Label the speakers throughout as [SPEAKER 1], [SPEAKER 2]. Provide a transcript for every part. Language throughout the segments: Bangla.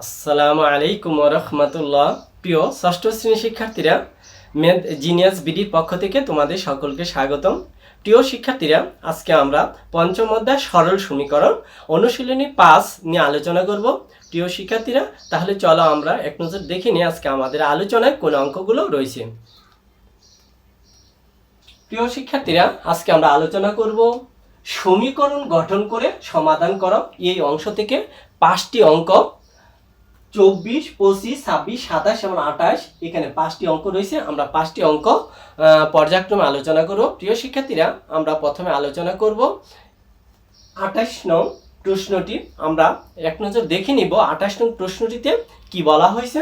[SPEAKER 1] আসসালামু আলাইকুম ওয়া রাহমাতুল্লাহ। প্রিয় ষষ্ঠ শ্রেণীর শিক্ষার্থীরা, ম্যাথ জিনিয়াস বিডির পক্ষ থেকে তোমাদের সকলকে স্বাগতম। প্রিয় শিক্ষার্থীরা, আজকে আমরা পঞ্চম অধ্যায় সরল সমীকরণ অনুশীলনী 5 নিয়ে আলোচনা করব। প্রিয় শিক্ষার্থীরা, তাহলে চলো আমরা এক নজর দেখে নিই আজকে আমাদের আলোচনায় কোন অঙ্কগুলো রয়েছে। প্রিয় শিক্ষার্থীরা, আজকে আমরা আলোচনা করব সমীকরণ গঠন করে সমাধান করো। এই অংশ থেকে 5টি অঙ্ক 24, 25, 26, 27 এবং 28 এখানে 5টি অঙ্ক রয়েছে। আমরা 5টি অঙ্ক পর্যায়ক্রমে আলোচনা করব। প্রিয় শিক্ষার্থীরা, আমরা প্রথমে আলোচনা করব 28 নং প্রশ্নটি। আমরা এক নজর দেখে নিব 28 নং প্রশ্নটিতে কি বলা হয়েছে।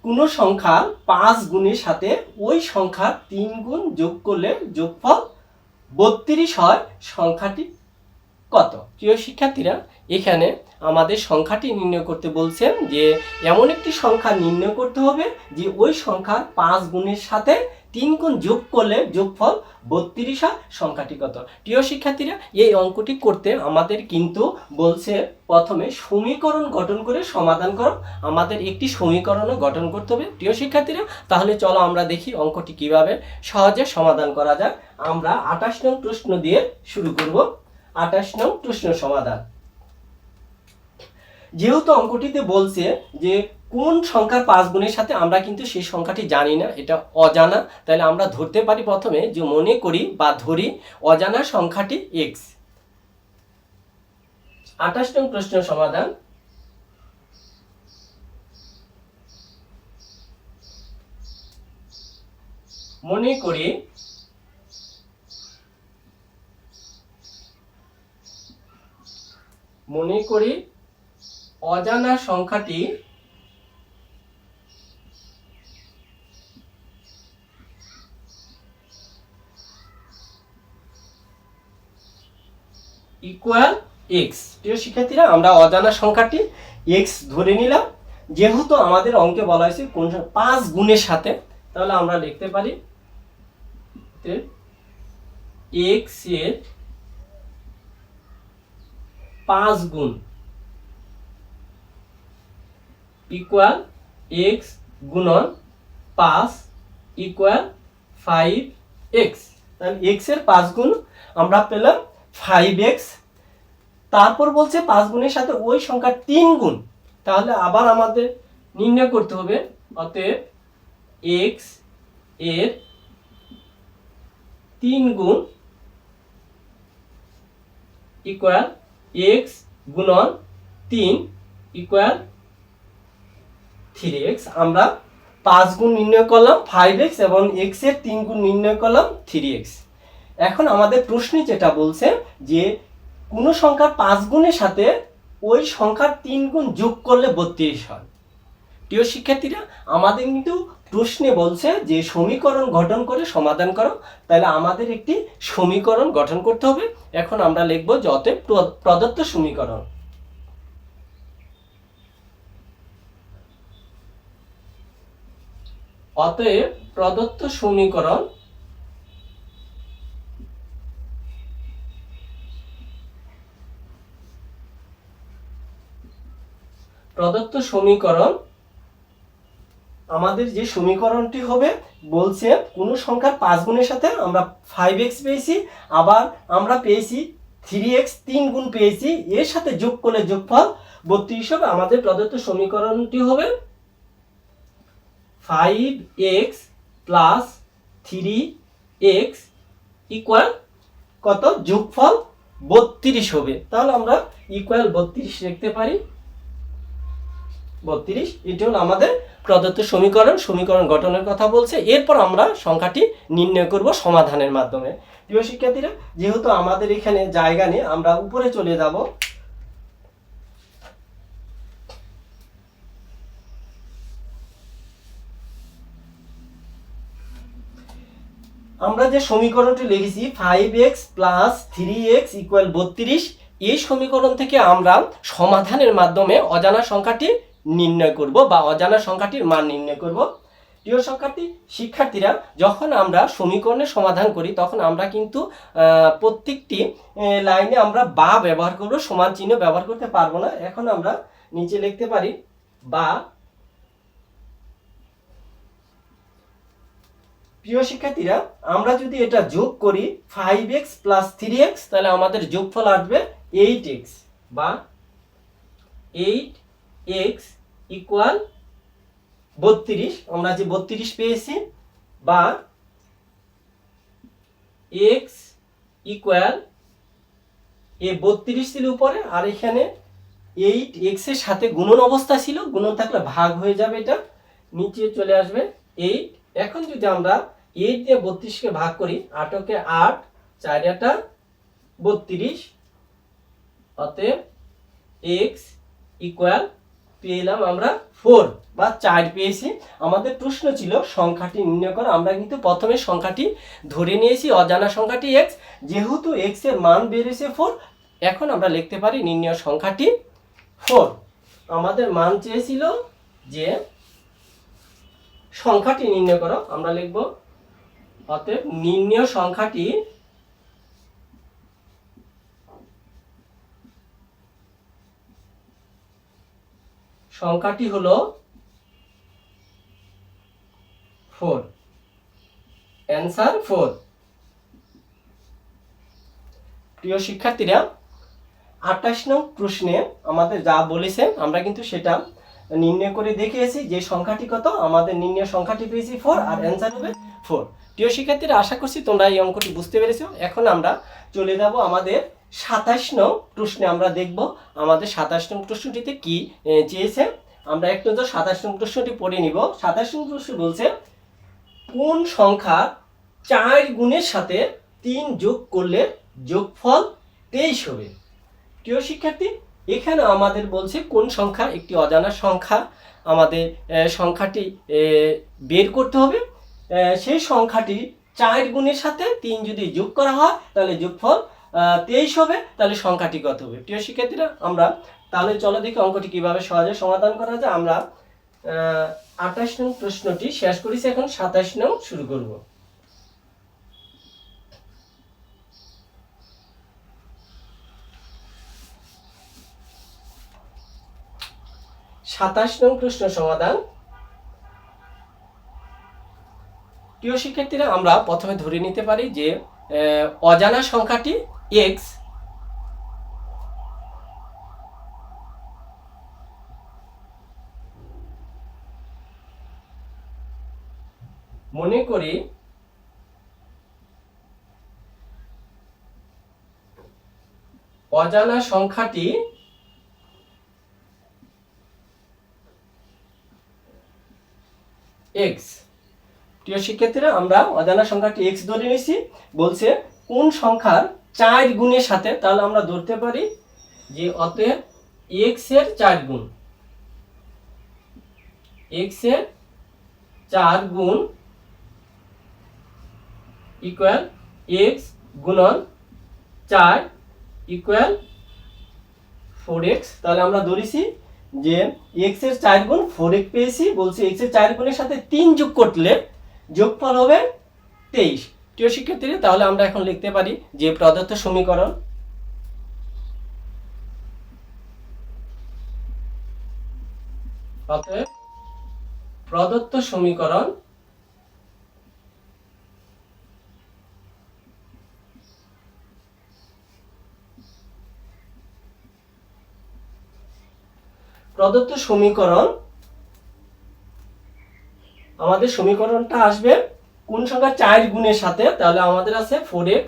[SPEAKER 1] কোন সংখ্যার 5 গুণের সাথে ওই সংখ্যার 3 গুণ যোগ করলে যোগফল 32 হয়, সংখ্যাটি কত? প্রিয় শিক্ষার্থীরা, এখানে আমাদের সংখ্যাটি নির্ণয় করতে বলছেন যে এমন একটি সংখ্যা নির্ণয় করতে হবে যে ওই সংখ্যার 5 গুণের সাথে 3 গুণ যোগ করলে যোগফল 32 হয়, সংখ্যাটি কত? প্রিয় শিক্ষার্থীরা, এই অঙ্কটি করতে আমাদের কিন্তু বলছে প্রথমে সমীকরণ গঠন করে সমাধান করো। আমাদের একটি সমীকরণও গঠন করতে হবে। প্রিয় শিক্ষার্থীরা, তাহলে চলো আমরা দেখি অঙ্কটি কিভাবে সহজে সমাধান করা যায়। আমরা 28 নং প্রশ্ন দিয়ে শুরু করব। 28 নং প্রশ্ন সমাধান। যেহেতু অঙ্কটিতে বলছে যে কোন সংখ্যার 5 গুণের সাথে, আমরা কিন্তু সেই সংখ্যাটি জানি না, এটা অজানা। তাহলে আমরা ধরতে পারি প্রথমে যে মনে করি বা ধরি অজানা সংখ্যাটি x। 28 নং প্রশ্ন সমাধান। মনে করি অজানা সংখ্যাটি ইকুয়াল x। প্রিয় শিক্ষার্থীরা, আমরা অজানা সংখ্যাটি x ধরে নিলাম। যেহেতু আমাদের অঙ্কে বলা হয়েছে কোন 5 গুণের সাথে, তাহলে আমরা লিখতে পারি x এর 5 গুণ ইকুয়াল x গুণন 5 ইকুয়াল 5x। তাহলে x এর 5 গুণ আমরা পেলাম 5x। তারপর বলছে 5 গুণের সাথে ওই সংখ্যার 3 গুণ, তাহলে আবার আমাদের নির্ণয় করতে হবে। অতএব x এর 3 গুণ ইকুয়াল x গুণন 3 ইকুয়াল 3x। আমরা 5 গুণ নির্ণয় করলাম 5x এবং x এর 3 গুণ নির্ণয় করলাম 3x। এখন আমাদের প্রশ্নে যেটা বলছে যে কোন সংখ্যার 5 গুণের সাথে ওই সংখ্যার 3 গুণ যোগ করলে 32 হয়। প্রিয় শিক্ষার্থীরা, আমাদের কিন্তু প্রশ্নে বলছে যে সমীকরণ গঠন করে সমাধান করো। তাহলে আমাদের একটি সমীকরণ গঠন করতে হবে। এখন আমরা লিখব যে অতএব প্রদত্ত সমীকরণ। অতএব প্রদত্ত সমীকরণ আমাদের যে সমীকরণটি হবে বলছে কোন সংখ্যার 5 গুণের সাথে আমরা 5x পেয়েছি, আবার আমরা পেয়েছি 3x, 3 গুণ পেয়েছি, এর সাথে যোগ করলে যোগফল 32 হবে। আমাদের প্রদত্ত সমীকরণটি হবে 5x প্লাস 3x ইকুয়াল কত? যোগফল 32 হবে। তাহলে আমরা ইকুয়াল 32 লিখতে পারি। 32 এটি হলো আমাদের প্রদত্ত সমীকরণ গঠনের কথা বলছে। এরপর আমরা সংখ্যাটি নির্ণয় করব সমাধানের মাধ্যমে। প্রিয় শিক্ষার্থীরা, যেহেতু আমাদের এখানে জায়গা নেই, আমরা উপরে চলে যাব। আমরা যে সমীকরণটি লিখেছি 5x প্লাস 3x ইকুয়াল 32, এই সমীকরণ থেকে আমরা সমাধানের মাধ্যমে অজানা সংখ্যাটি নির্ণয় করব বা অজানা সংখ্যাটির মান নির্ণয় করব। প্রিয় শিক্ষার্থীরা, যখন আমরা সমীকরণের সমাধান করি তখন আমরা কিন্তু প্রত্যেকটি লাইনে আমরা বা ব্যবহার করব, সমান চিহ্ন ব্যবহার করতে পারবো না। এখন আমরা নিচে লিখতে পারি বা প্রিয় শিক্ষার্থীরা আমরা যদি এটা যোগ করি 5x প্লাস 3x তাহলে আমাদের যোগফল আসবে 8x বা 8x ইকুয়াল 32 আমরা যে 32 পেয়েছি বা x ইকুয়াল এ 32 ছিল উপরে আর এখানে 8x এর সাথে গুণন অবস্থা ছিল, গুণন থাকলে ভাগ হয়ে যাবে, এটা নিচে চলে আসবে 8। এখন যদি আমরা 8 দিয়ে 32 কে ভাগ করি 8 কে 8 4 8 32 অতএব x ইকুয়াল পেলাম আমরা 4 বা 4 পেয়েছি। আমাদের প্রশ্ন ছিল সংখ্যাটি নির্ণয় করা, আমরা কিন্তু প্রথমে সংখ্যাটি ধরে নিয়েছি অজানা সংখ্যাটি x, যেহেতু x এর মান বেরিয়েছে 4 এখন আমরা লিখতে পারি নির্ণয় সংখ্যাটি 4। আমাদের মান চেয়েছিল যে সংখ্যাটি নির্ণয় করো, আমরা লিখব অতএব নির্ণয় সংখ্যাটি হলো 4, অ্যান্সার 4। প্রিয় শিক্ষার্থীরা 28 নং প্রশ্নে আমাদের যা বলেছেন আমরা কিন্তু সেটা নির্ণয় করে দেখিয়েছি যে সংখ্যাটি কত, আমাদের নির্ণয় সংখ্যাটি পেয়েছি 4 আর অ্যান্সার হবে 4। প্রিয় শিক্ষার্থীরা আশা করছি তোমরা এই অঙ্কটি বুঝতে পেরেছো। এখন আমরা চলে যাব আমাদের 27 নং প্রশ্নে, আমরা দেখব আমাদের 27 নং প্রশ্নটিতে কি চেয়েছে। আমরা একটু তো 27 নং প্রশ্নটি পড়ে নিব। 27 নং প্রশ্ন বলছে কোন সংখ্যা 4 গুণের সাথে 3 যোগ করলে যোগফল 23 হবে। প্রিয় শিক্ষার্থী এখানে আমাদের বলছে কোন সংখ্যা, একটি অজানা সংখ্যা, আমাদের সংখ্যাটি বের করতে হবে। সেই সংখ্যাটি 4 গুণের সাথে 3 যদি যোগ করা হয় তাহলে যোগফল 23 হবে। তাহলে সংখ্যাটি কত হবে? প্রিয় শিক্ষার্থীরা আমরা তাহলে চলো দেখি অঙ্কটি কিভাবে সহজে সমাধান করা যায়। আমরা 28 নং প্রশ্নটি শেষ করেছি, এখন 27 নং শুরু করব। সাতাশ নং প্রশ্ন সমাধান। প্রিয় শিক্ষার্থীরা আমরা প্রথমে ধরে নিতে পারি যে অজানা সংখ্যাটি x, মনে করি অজানা সংখ্যাটি x। প্রিয় শিক্ষার্থীরা আমরা অজানা সংখ্যাটি x ধরে নিয়েছি, বলছে কোন সংখ্যার 4 গুণের সাথে, তাহলে আমরা ধরতে পারি যে অতএব x এর 4 গুণ, x এর 4 গুণ ইকুয়াল x গুণন 4 ইকুয়াল 4x। তাহলে আমরা ধরেছি যে x এর 4 গুণ 4x পেয়েছি, বলছে x এর 4 গুণের সাথে 3 যোগ করলে যোগফল হবে 23। প্রিয় শিক্ষার্থীরা তাহলে আমরা এখন লিখতে পারি যে প্রদত্ত সমীকরণ অতএব প্রদত্ত সমীকরণ আমাদের সমীকরণটা আসবে কোন সংখ্যা 4 গুণের সাথে, তাহলে আমাদের আছে 4x,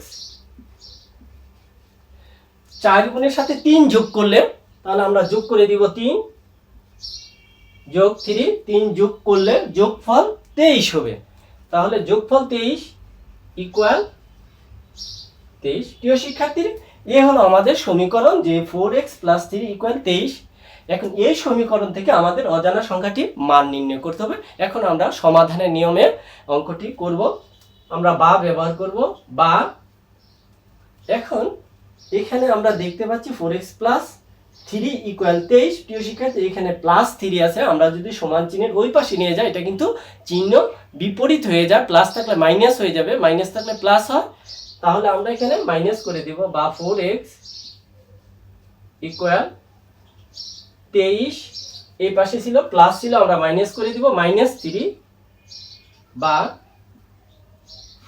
[SPEAKER 1] 4 গুণের সাথে 3 যোগ করলে, তাহলে আমরা যোগ করে দিব 3 যোগ 3, 3 যোগ করলে যোগফল 23 হবে। তাহলে যোগফল 23 ইকুয়াল 23। প্রিয় শিক্ষার্থী এ হলো আমাদের সমীকরণ যে 4x + 3 ইকুয়াল 23। এখন এই সমীকরণ থেকে আমাদের অজানা সংখ্যাটি মান নির্ণয় করতে হবে। এখন আমরা সমাধানের নিয়মে অঙ্কটি করব, আমরা বা ব্যবহার করব বা। এখন এখানে আমরা দেখতে পাচ্ছি 4x + 3 ইকুয়াল 23। প্রিয় শিক্ষার্থী এখানে +3 আছে, আমরা যদি সমান চিহ্নের ওই পাশে নিয়ে যাই এটা কিন্তু চিহ্ন বিপরীত হয়ে যায়, প্লাস থাকলে মাইনাস হয়ে যাবে, মাইনাস থাকলে প্লাস হয়, তাহলে আমরা এখানে মাইনাস করে দিব বা 4x ইকুয়াল 23, এই পাশে ছিল প্লাস ছিল, আমরা মাইনাস করে দিব, -3 বা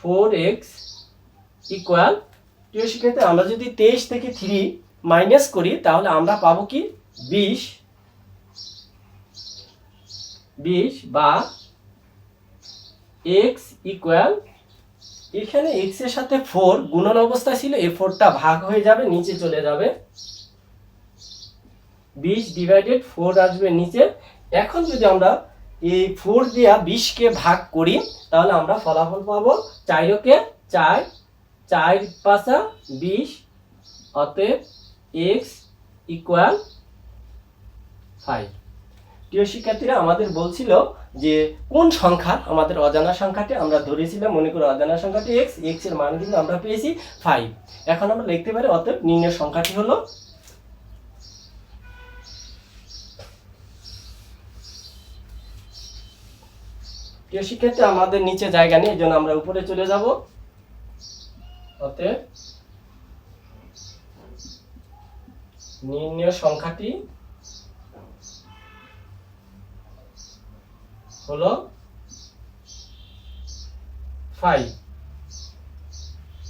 [SPEAKER 1] 4x ইকুয়াল, প্রিয় শিক্ষার্থী আমরা যদি 23 থেকে 3 মাইনাস করি তাহলে আমরা পাবো কি 20 বা x ইকুয়াল, এখানে x এর সাথে 4 গুণন অবস্থা ছিল, এই 4টা ভাগ হয়ে যাবে, নিচে চলে যাবে, 20 ডিভাইডেড 4 আসবে নিচে। এখন যদি আমরা এই 4 দিয়া 20 কে ভাগ করি তাহলে আমরা ফলাফল পাবো 4 কে 4, 4 5 20, অতএব x ইকুয়াল 5। প্রিয় শিক্ষার্থীরা আমাদের বলছিল যে কোন সংখ্যা, আমাদের অজানা সংখ্যাটি আমরা ধরেছিলাম, মনে করো অজানা সংখ্যাটি x এর মান কিন্তু আমরা পেয়েছি 5। এখন আমরা লিখতে পারি অতএব নির্ণয় সংখ্যাটি হলো, প্রিয় শিক্ষার্থী আমাদের নিচে জায়গা নেই, এজন্য আমরা উপরে চলে যাব, অতএব নির্ণয় সংখ্যাটি হলো 5,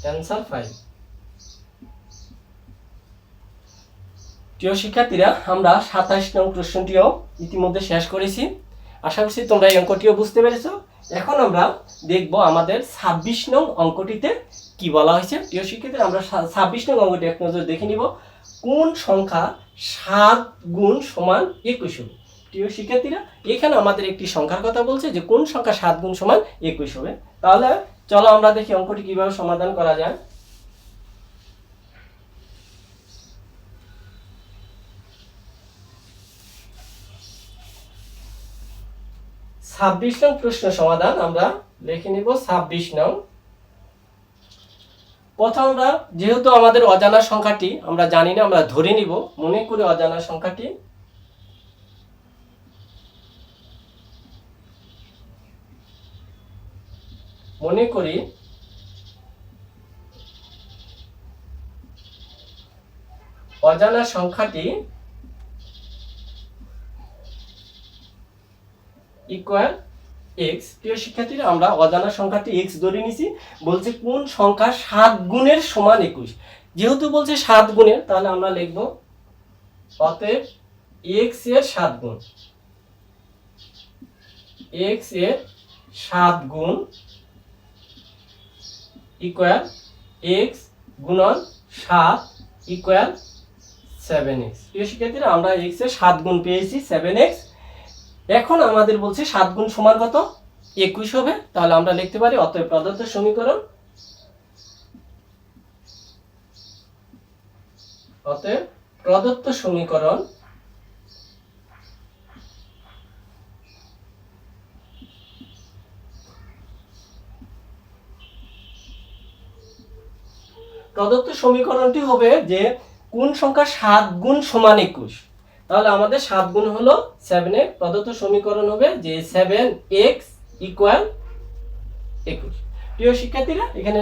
[SPEAKER 1] অ্যান্সার 5। প্রিয় শিক্ষার্থীরা আমরা 27 নং প্রশ্নটিও ইতিমধ্যে শেষ করেছি, আশা করছি তোমরা এই অঙ্কটিও বুঝতে পেরেছো। এখন আমরা দেখব আমাদের 26 নং অঙ্কটিতে কি বলা হয়েছে। প্রিয় শিক্ষার্থীরা আমরা 26 নং অঙ্কটি এক নজর দেখে নিব, কোন সংখ্যা 7 গুণ সমান 21 হবে। প্রিয় শিক্ষার্থীরা এখানে আমাদের একটি সংখ্যার কথা বলছে যে কোন সংখ্যা 7 গুণ সমান 21 হবে। তাহলে চলো আমরা দেখি অঙ্কটি কিভাবে সমাধান করা যায়। 26 নং প্রশ্ন সমাধান আমরা লিখে নিব। 26 নং, প্রথম আমরা যেহেতু আমাদের অজানা সংখ্যাটি আমরা জানি না, আমরা ধরে নিব, মনে করে অজানা সংখ্যাটি মনে করি অজানা সংখ্যাটি ইকুয়াল x। প্রিয় শিক্ষার্থীরা আমরা অজানা সংখ্যাটি x ধরে নিছি, বলছে কোন সংখ্যা 7 গুণের সমান 21। যেহেতু বলছে 7 গুণের তাহলে আমরা লিখব অতএব x এর 7 গুণ, x এর 7 গুণ ইকুয়াল x গুণন 7 ইকুয়াল 7x। প্রিয় শিক্ষার্থীরা আমরা x এর 7 গুণ পেয়েছি 7x। এখন আমাদের বলছে 7 গুণ সমান কত 21 হবে, তাহলে আমরা লিখতে পারি অতএব প্রদত্ত সমীকরণ, অতএব প্রদত্ত সমীকরণ প্রদত্ত সমীকরণটি হবে যে কোন সংখ্যা 7 গুণ সমান 21। তাহলে আমাদের 7 গুণ হলো 7x, প্রদত্ত সমীকরণ হবে যে 7x ইকুয়াল 21। প্রিয় শিক্ষার্থীরা এখানে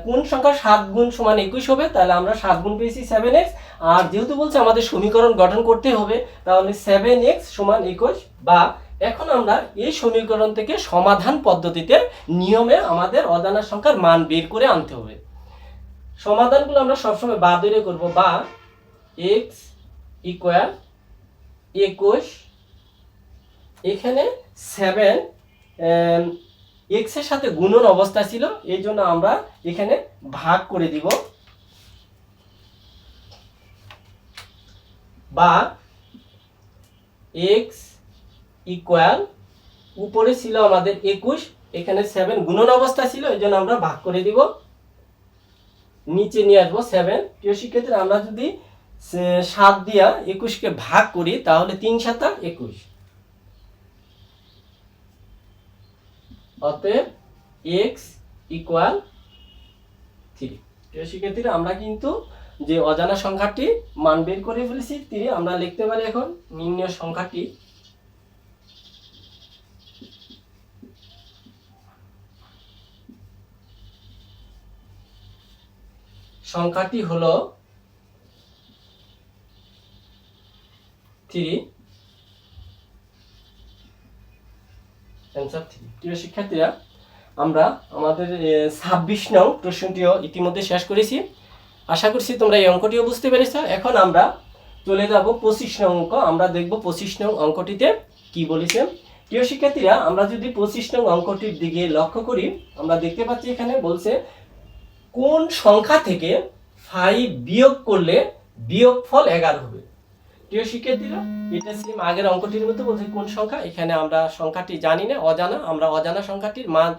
[SPEAKER 1] কোন সংখ্যা 7 গুণ সমান 21 হবে, তাহলে আমরা 7 গুণ পেয়েছি 7x, আর যেহেতু বলছে আমাদের সমীকরণ গঠন করতে হবে তাহলে 7x সমান 21। বা এখন আমরা এই সমীকরণ থেকে সমাধান পদ্ধতিতে নিয়মে আমাদের অজানা সংখ্যার মান বের করে আনতে হবে। সমাধানগুলো আমরা সবসময় বা ধরে করব, বা x ইকুয়াল 21, এখানে 7 x এর সাথে গুণন অবস্থা ছিল, এই জন্য আমরা এখানে ভাগ করে দিব, বা x ইকুয়াল উপরে ছিল আমাদের 21, এখানে 7 গুণন অবস্থা ছিল, এই জন্য আমরা ভাগ করে দিব, নিচে নিয়ে আসবো 7। প্রিয় শিক্ষার্থীরা আমরা যদি 7 দিয়া 21 কে ভাগ করি তাহলে 3 7 21, অতএব x ইকুয়াল 3। প্রিয় শিক্ষার্থীরা আমরা কিন্তু যে অজানা সংখ্যাটি মান বের করে ফেলেছি 3, আমরা লিখতে পারি এখন নির্ণয় সংখ্যাটি হলো 3 অ্যান্সার 3। প্রিয় শিক্ষার্থীরা, আমরা আমাদের 26 নং প্রশ্নটিও ইতিমধ্যে শেষ করেছি। আশা করছি তোমরা এই অঙ্কটিও বুঝতে পেরেছো। এখন আমরা চলে যাব 25 নং অঙ্ক। আমরা দেখব 25 নং অঙ্কটিতে কি বলেছে। প্রিয় শিক্ষার্থীরা, আমরা যদি 25 নং অঙ্কটির দিকে লক্ষ্য করি, আমরা দেখতে পাচ্ছি এখানে বলছে কোন সংখ্যা থেকে 5 বিয়োগ করলে বিয়োগফল 11 হবে। প্রিয় শিক্ষার্থীরা, এটা সেম আগের অঙ্কটির মতো বলছে কোন সংখ্যা। এখানে আমরা সংখ্যাটি জানি না, অজানা। আমরা অজানা সংখ্যাটির মান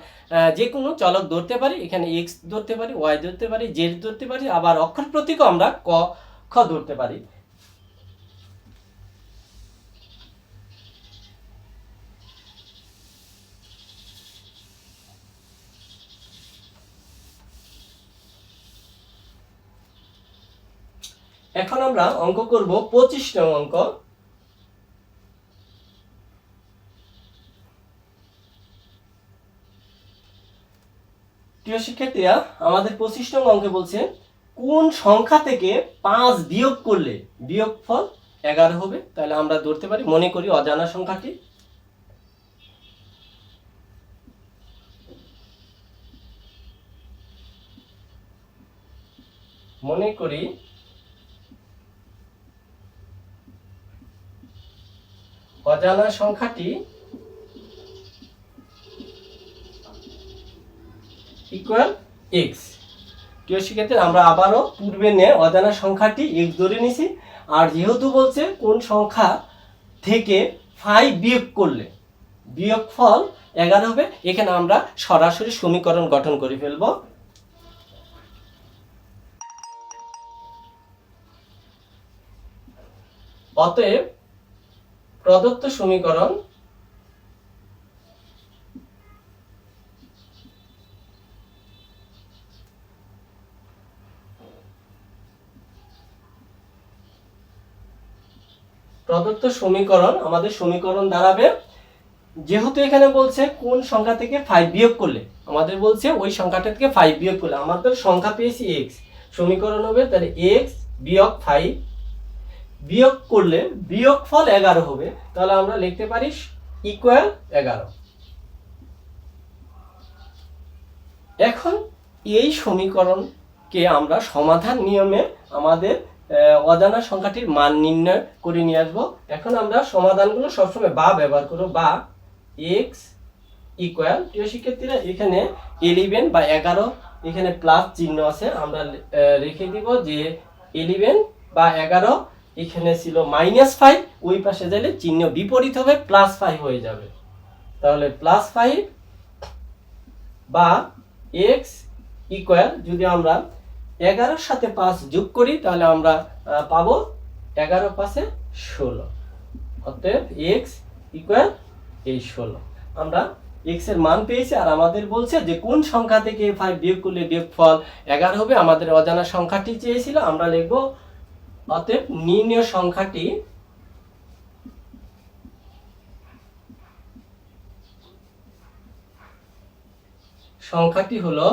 [SPEAKER 1] যে কোনো চলক ধরতে পারি। এখানে এক্স ধরতে পারি, ওয়াই ধরতে পারি, জেড ধরতে পারি, আবার অক্ষর প্রতীকও আমরা ক খ ধরতে পারি। এখন আমরা অঙ্ক করব 25 নং অঙ্ক। প্রিয় শিক্ষার্থীরা, আমাদের 25 নং অঙ্কে বলছে কোন সংখ্যা থেকে 5 বিয়োগ করলে বিয়োগফল 11 হবে। তাহলে আমরা ধরতে পারি, মনে করি অজানা সংখ্যাটি। মনে করি অজানা সংখ্যাটি ইকুয়াল এক্স। প্রিয় শিক্ষার্থীরা, আমরা আবারও পূর্বে নিয়ে অজানা সংখ্যাটি এক্স ধরে নিছি। আর যেহেতু বলছে কোন সংখ্যা থেকে 5 বিয়োগ করলে বিয়োগফল 11 হবে, এখানে আমরা সরাসরি সমীকরণ গঠন করে ফেলব। অতএব প্রদত্ত সমীকরণ আমাদের সমীকরণ দাঁড়াবে, যেহেতু এখানে বলছে কোন সংখ্যা থেকে 5 বিয়োগ করলে, আমাদের বলছে ওই সংখ্যাটা থেকে 5 বিয়োগ করলে আমাদের সংখ্যা পেয়েছি x। সমীকরণ হবে তাহলে x বিয়োগ 5 বিয়োগ করলে বিয়োগফল 11 হবে। তাহলে আমরা লিখতে পারি ইকুয়াল 11। এখন এই সমীকরণকে আমরা সমাধান নিয়মে আমাদের অজানা সংখ্যাটির মান নির্ণয় করে নিয়ে আসবো। এখন আমরা সমাধানগুলো সবসময় বা ব্যবহার করব, বা x ইকুয়াল। প্রিয় শিক্ষার্থীরা, এখানে 11 বা 11, এখানে প্লাস চিহ্ন আছে, আমরা রেখে দিব যে 11 বা 11, এখানে ছিল -5, ওই পাশে গেলে চিহ্ন বিপরীত হবে, +5 হয়ে যাবে। তাহলে +5 বা x ইকুয়াল, যদি আমরা 11-র সাথে 5 যোগ করি তাহলে আমরা পাবো 11 × 5 = 16। অতএব x ইকুয়াল এই 16। আমরা x এর মান পেয়েছি, আর আমাদের বলছে যে কোন সংখ্যা থেকে 5 বিয়োগ করলে বিয়োগফল 11 হবে। আমাদের অজানা সংখ্যাটি চেয়েছিল, আমরা লিখব অতএব নির্ণেয় সংখ্যাটি হলো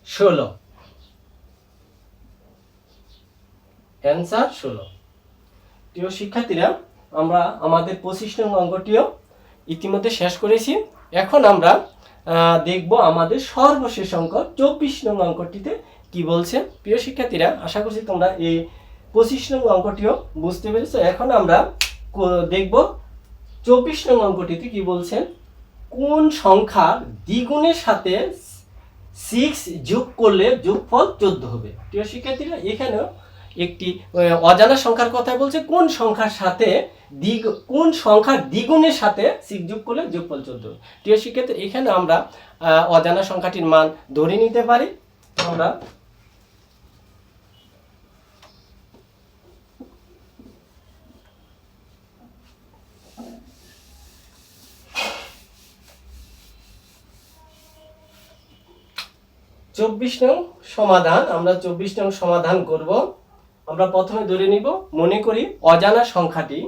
[SPEAKER 1] 16। অ্যান্সার 16। প্রিয় শিক্ষার্থীরা, আমরা আমাদের 25 নং অঙ্কটিও ইতিমধ্যে শেষ করেছি। এখন আমরা দেখব আমাদের সর্বশেষ অঙ্ক 24 নং অঙ্কটিতে কি বলছে। প্রিয় শিক্ষার্থীরা, আশা করছি তোমরা এই 25 নং অঙ্কটিও বুঝতে পেরেছো। এখন আমরা দেখব 24 নং অঙ্কটিতে কি বলছেন, কোন সংখ্যার দ্বিগুণের সাথে 6 যোগ করলে যোগফল 14 হবে। প্রিয় শিক্ষার্থীরা, এখানেও একটি অজানা সংখ্যার কথা বলছে, কোন সংখ্যার দ্বিগুণের সাথে 6 যোগ করলে যোগফল 14। প্রিয় শিক্ষার্থী, এখানে আমরা অজানা সংখ্যাটির মান ধরে নিতে পারি। আমরা চব্বিশ নং সমাধান করব। আমরা প্রথমে ধরে নিব, মনে করি অজানা সংখ্যাটি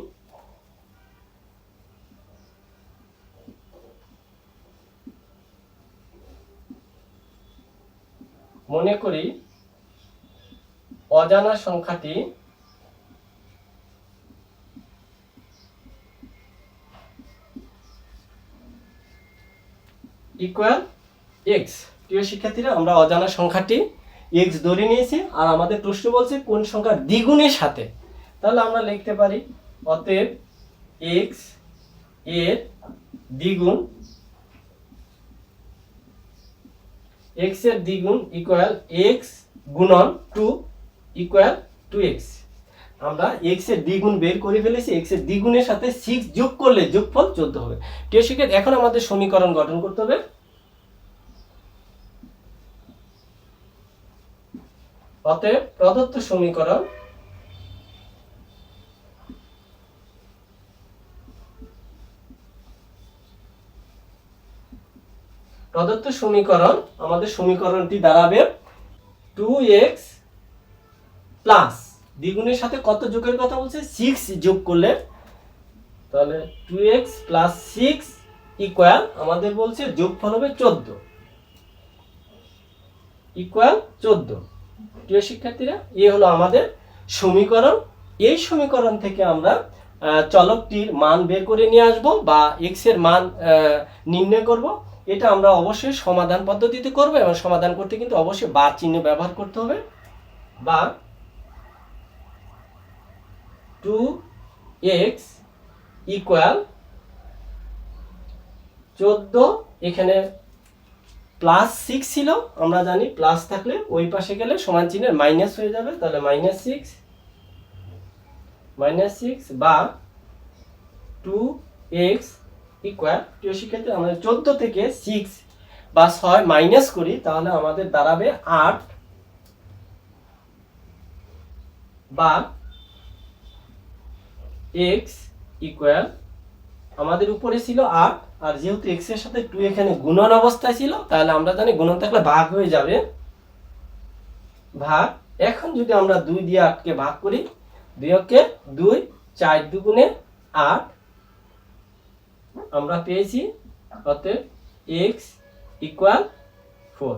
[SPEAKER 1] অজানা সংখ্যাটি ইকুয়াল এক্স। প্রিয় শিক্ষার্থীরা, আমরা অজানা সংখ্যাটি এক্স ধরে নিয়েছি, আর আমাদের প্রশ্ন বলছে কোন সংখ্যার দ্বিগুণের সাথে। তাহলে আমরা লিখতে পারি অতএব এক্স এর দ্বিগুণ, এক্স এর দ্বিগুণ ইকুয়াল এক্স গুণন 2 ইকুয়াল 2x। আমরা এক্স এর দ্বিগুণ বের করে ফেলেছি, এক্স এর দ্বিগুণের সাথে 6 যোগ করলে যোগফল 14 হবে। প্রিয় শিক্ষার্থী, এখন আমাদের সমীকরণ গঠন করতে হবে। অতএব প্রদত্ত সমীকরণ আমাদের সমীকরণটি দাঁড়াবে 2x প্লাস দ্বিগুণের সাথে কত যোগের কথা বলছে, 6 যোগ করলে, তাহলে 2x প্লাস 6 ইকুয়াল আমাদের বলছে যোগফল হবে 14 ইকুয়াল 14। প্রিয় শিক্ষার্থীরা, এই হলো আমাদের সমীকরণ। এই সমীকরণ থেকে আমরা চলকটির মান বের করে নিয়ে আসব বা x এর মান নির্ণয় করব। এটা আমরা অবশ্যই সমাধান পদ্ধতিতে করব, এবং সমাধান করতে কিন্তু অবশ্যই বার চিহ্ন ব্যবহার করতে হবে। বা 2x ইকুয়াল 14, এখানে প্লাস 6 ছিল, আমরা জানি প্লাস থাকলে ওই পাশে গেলে সমান চিহ্নের মাইনাস হয়ে যাবে, তাহলে -6 বা 2x ইকুয়াল, প্রিয় শিক্ষার্থী, আমাদের 14 থেকে 6 বা 6 মাইনাস করি, তাহলে আমাদের দাঁড়াবে 8 বা x ইকুয়াল, আমাদের উপরে ছিল 8, আর যেহেতু x এর সাথে 2 এখানে গুণন অবস্থায় ছিল, তাহলে আমরা জানি গুণন থাকলে ভাগ হয়ে যাবে, ভাগ। এখন যদি আমরা 2 দিয়ে 8 কে ভাগ করি, 2 কে 2, 4 দুগুণে 8 আমরা পেয়েছি। অতএব x ইকুয়াল 4।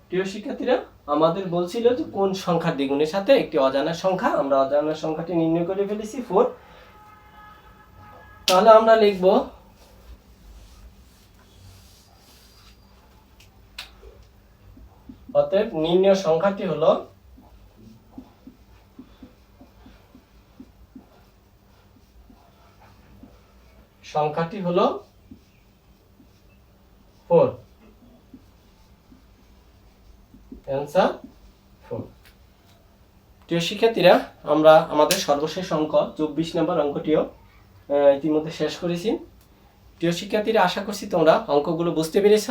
[SPEAKER 1] প্রিয় শিক্ষার্থীরা, আমাদের বলছিল যে কোন সংখ্যার দ্বিগুণের সাথে একটি অজানা সংখ্যা, আমরা অজানা সংখ্যাটি নির্ণয় করে ফেলেছি 4। তাহলে আমরা লিখব অতএব নির্ণয় সংখ্যাটি হলো ফোর। অ্যান্সার 4। প্রিয় শিক্ষার্থীরা, আমরা আমাদের সর্বশেষ অঙ্ক 24 নম্বর অঙ্কটিও ইতিমধ্যে শেষ করেছি। প্রিয় শিক্ষার্থীরা, আশা করছি তোমরা অঙ্কগুলো বুঝতে পেরেছ।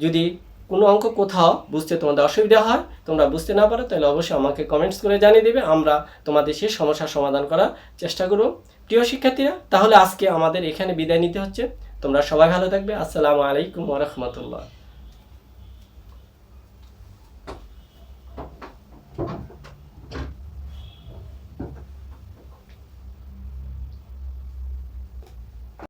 [SPEAKER 1] যদি কোনো অঙ্ক কোথাও বুঝতে তোমাদের অসুবিধা হয়, তোমরা বুঝতে না পারো, তাহলে অবশ্যই আমাকে কমেন্টস করে জানিয়ে দেবে, আমরা তোমাদের সেই সমস্যার সমাধান করার চেষ্টা করব। প্রিয় শিক্ষার্থীরা, তাহলে আজকে আমাদের এখানে বিদায় নিতে হচ্ছে। তোমরা সবাই ভালো থাকবে। আসসালামু আলাইকুম ওয়া রাহমাতুল্লাহ।